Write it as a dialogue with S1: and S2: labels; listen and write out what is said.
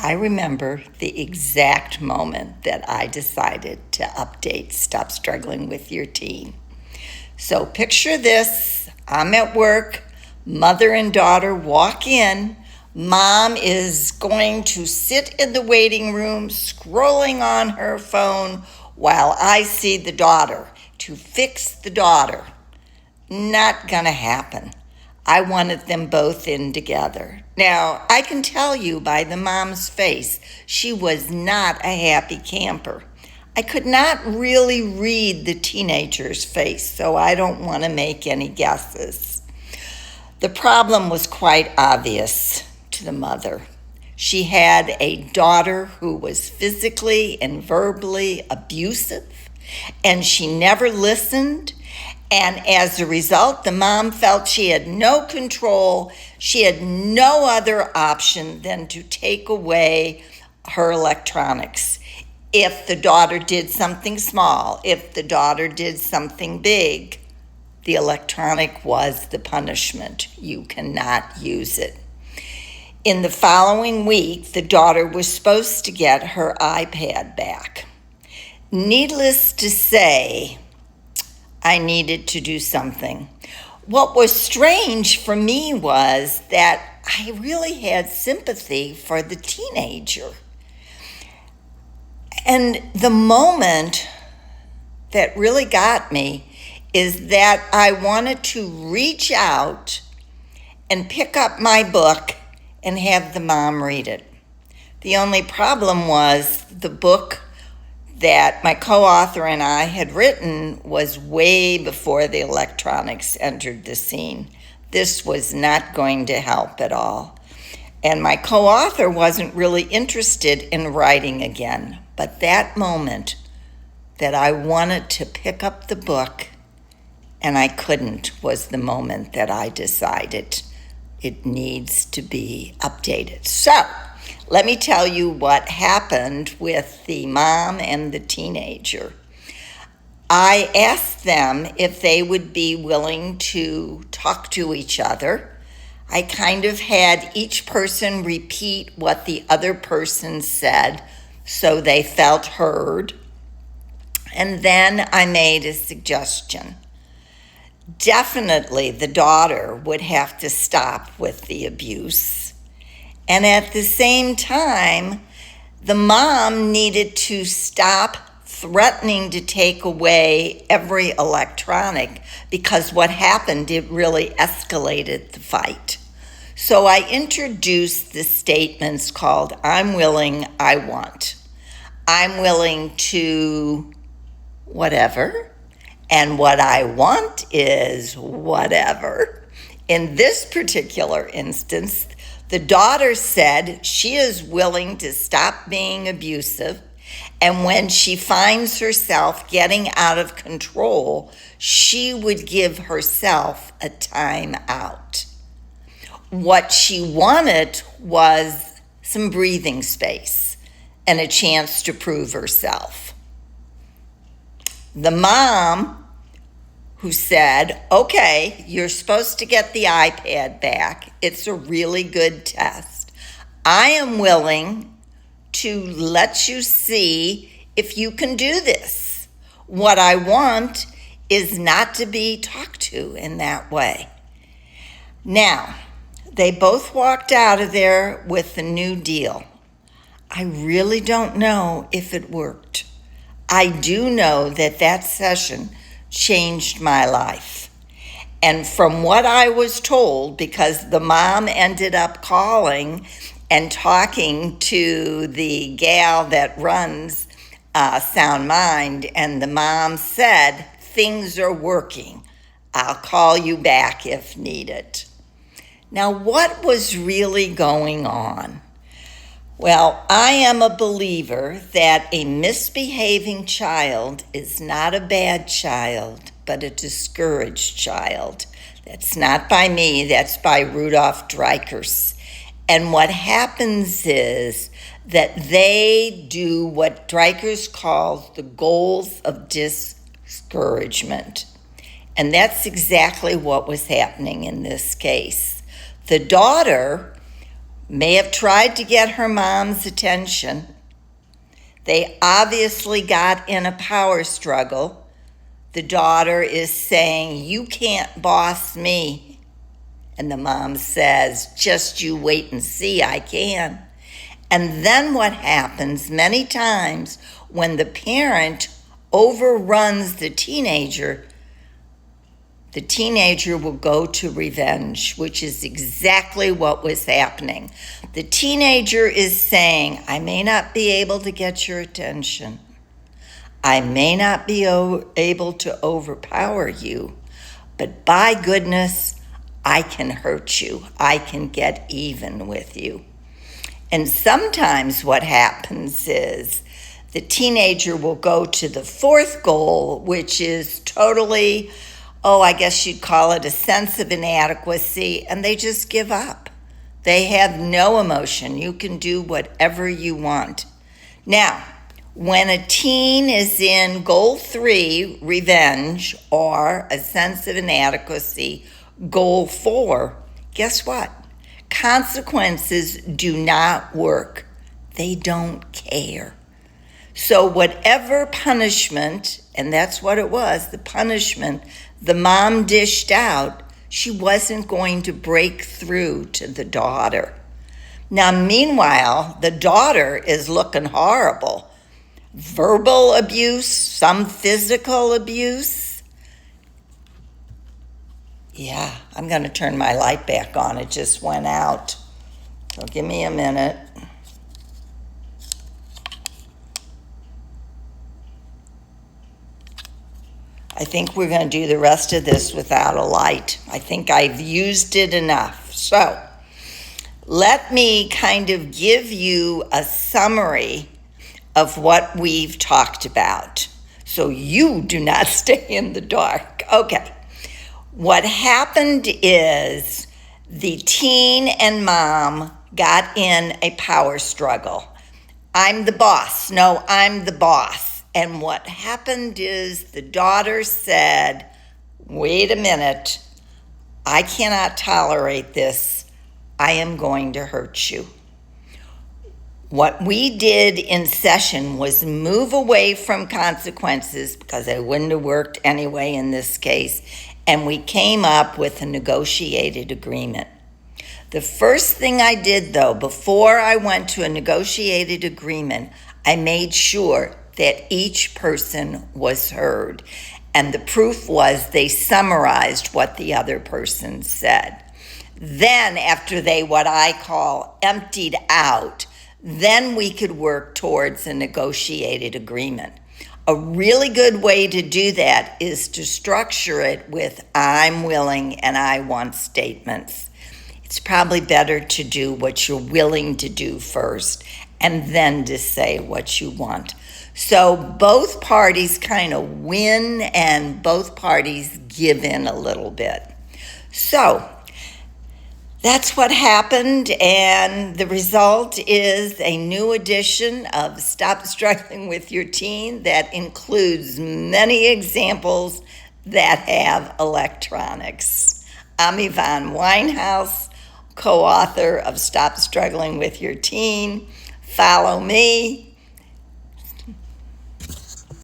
S1: I remember the exact moment that I decided to update Stop Struggling with Your Teen. So picture this. I'm at work. Mother and daughter walk in. Mom is going to sit in the waiting room scrolling on her phone while I see the daughter to fix the daughter. Not gonna happen. I wanted them both in together. Now, I can tell you by the mom's face, she was not a happy camper. I could not really read the teenager's face, so I don't want to make any guesses. The problem was quite obvious to the mother. She had a daughter who was physically and verbally abusive, and she never listened. And as a result, the mom felt she had no control. She had no other option than to take away her electronics. If the daughter did something small, if the daughter did something big, the electronic was the punishment. You cannot use it. In the following week, the daughter was supposed to get her iPad back. Needless to say, I needed to do something. What was strange for me was that I really had sympathy for the teenager. And the moment that really got me is that I wanted to reach out and pick up my book and have the mom read it. The only problem was the book that my co-author and I had written was way before the electronics entered the scene. This was not going to help at all. And my co-author wasn't really interested in writing again. But that moment that I wanted to pick up the book and I couldn't was the moment that I decided it needs to be updated. So, let me tell you what happened with the mom and the teenager. I asked them if they would be willing to talk to each other. I kind of had each person repeat what the other person said so they felt heard. And then I made a suggestion. Definitely the daughter would have to stop with the abuse. And at the same time, the mom needed to stop threatening to take away every electronic because what happened, it really escalated the fight. So I introduced the statements called, I'm willing, I want. I'm willing to whatever, and what I want is whatever. In this particular instance, the daughter said she is willing to stop being abusive, and when she finds herself getting out of control, she would give herself a time out. What she wanted was some breathing space and a chance to prove herself. The mom, who said, okay, you're supposed to get the iPad back. It's a really good test. I am willing to let you see if you can do this. What I want is not to be talked to in that way. Now, they both walked out of there with the new deal. I really don't know if it worked. I do know that session changed my life. And from what I was told, because the mom ended up calling and talking to the gal that runs Sound Mind, and the mom said, things are working. I'll call you back if needed. Now, what was really going on? Well, I am a believer that a misbehaving child is not a bad child, but a discouraged child. That's not by me, that's by Rudolf Dreikurs. And what happens is that they do what Dreikurs calls the goals of discouragement. And that's exactly what was happening in this case. The daughter may have tried to get her mom's attention. They obviously got in a power struggle. The daughter is saying, "You can't boss me." And the mom says, "Just you wait and see, I can." And then what happens many times when the parent overruns the teenager will go to revenge, which is exactly what was happening. The teenager is saying, "I may not be able to get your attention. I may not be able to overpower you, but by goodness, I can hurt you. I can get even with you." And sometimes what happens is the teenager will go to the fourth goal, which is totally, I guess you'd call it a sense of inadequacy, and they just give up. They have no emotion. You can do whatever you want. Now, when a teen is in goal 3, revenge, or a sense of inadequacy, goal 4, guess what? Consequences do not work. They don't care. So whatever punishment, and that's what it was, the punishment the mom dished out, she wasn't going to break through to the daughter. Now, meanwhile, the daughter is looking horrible. Verbal abuse, some physical abuse. Yeah, I'm going to turn my light back on. It just went out. So give me a minute. I think we're going to do the rest of this without a light. I think I've used it enough. So let me kind of give you a summary of what we've talked about so you do not stay in the dark. Okay. What happened is the teen and mom got in a power struggle. I'm the boss. No, I'm the boss. And what happened is the daughter said, "Wait a minute, I cannot tolerate this. I am going to hurt you." What we did in session was move away from consequences, because they wouldn't have worked anyway in this case, and we came up with a negotiated agreement. The first thing I did, though, before I went to a negotiated agreement, I made sure that each person was heard. And the proof was they summarized what the other person said. Then after they, what I call, emptied out, then we could work towards a negotiated agreement. A really good way to do that is to structure it with "I'm willing" and "I want" statements. It's probably better to do what you're willing to do first and then to say what you want. So both parties kind of win and both parties give in a little bit. So that's what happened, and the result is a new edition of Stop Struggling with Your Teen that includes many examples that have electronics. I'm Yvonne Winehouse, co-author of Stop Struggling with Your Teen. Follow me